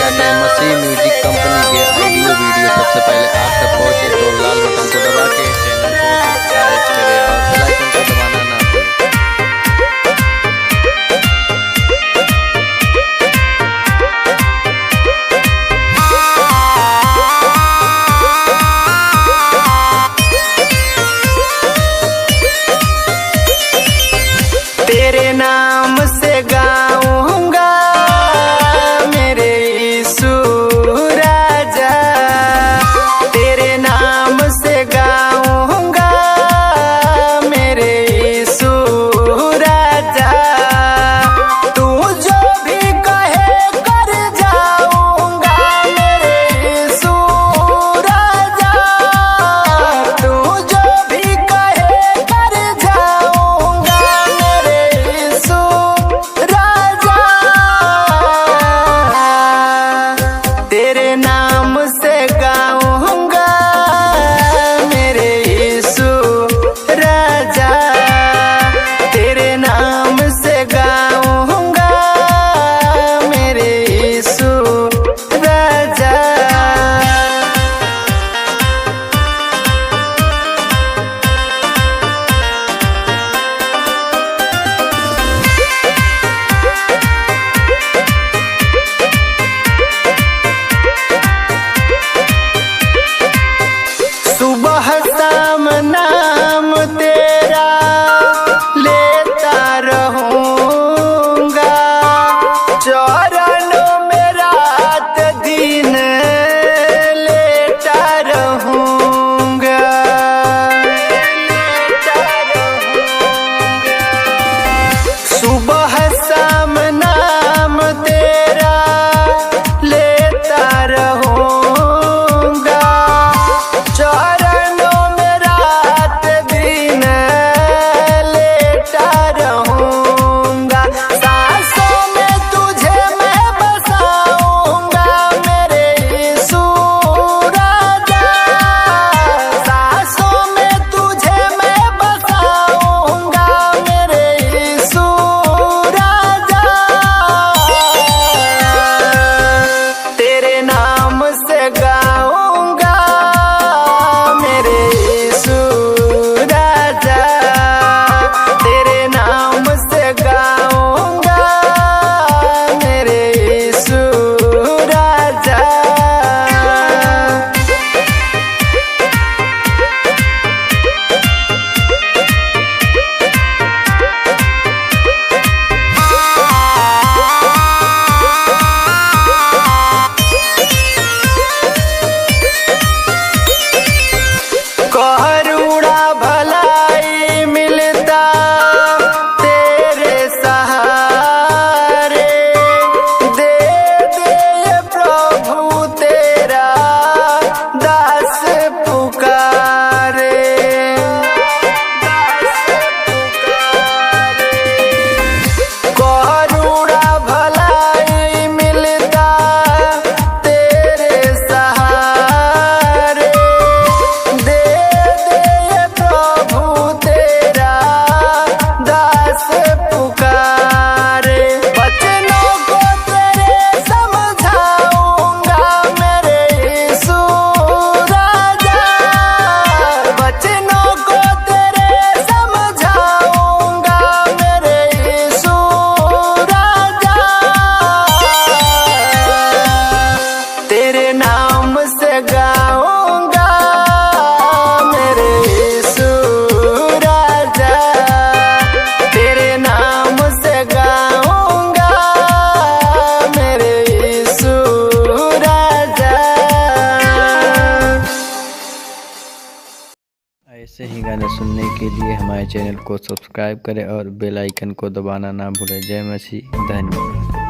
चाहते हैं मसीह music company के ऑडियो वीडियो सबसे पहले आप तक पहुंचे तो लाल बटन को दबा के चैनल को सब्सक्राइब करें और बेल आइकन को दबाना ना भूलें। तेरे नाम से गाऊंगा मेरे यीशु राजा, तेरे नाम से गाऊंगा मेरे यीशु राजा। तू जो भी कहे कर जाऊंगा मेरे यीशु राजा, तू जो भी कहे कर जाऊंगा मेरे यीशु राजा। तेरे नाम से गाऊंगा मेरे यीशु राजा, तेरे नाम से गाऊंगा मेरे यीशु राजा। सुबह शाम नाम तेरा लेता रहूंगा, चरणों में रात दिन लेटा रहूंगा, लेटा रहूंगा। सुबह शाम नाम तेरा लेता रहूंगा, चरणों में रात दिन लेटा रहूंगा। सांसों में तुझे मैं बसाऊंगा मेरे यीशु राजा, सांसों में तुझे मैं बसाऊंगा मेरे यीशु राजा। तेरे नाम से गाऊंगा मेरे यीशु राजा, तेरे नाम से गाऊंगा मेरे यीशु राजा। करुणा भलाई मिलता तेरे सहारे, दे दे प्रभु तेरा दास पुकारे, दास पुकारे। करुणा भलाई मिलता तेरे सहारे, दे दे प्रभु तेरा दास पुकारे। बचनों को तेरे समझाऊंगा मेरे यीशु राजा, बचनों को तेरे समझाऊंगा मेरे यीशु राजा। तेरे नाम से गाऊंगा मेरे यीशु राजा, तेरे नाम से गाऊंगा मेरे यीशु राजा। ऐसे ही गाने सुनने के लिए हमारे चैनल को सब्सक्राइब करें और बेल आइकन को दबाना ना भूलें। जय मसीह, धन्यवाद।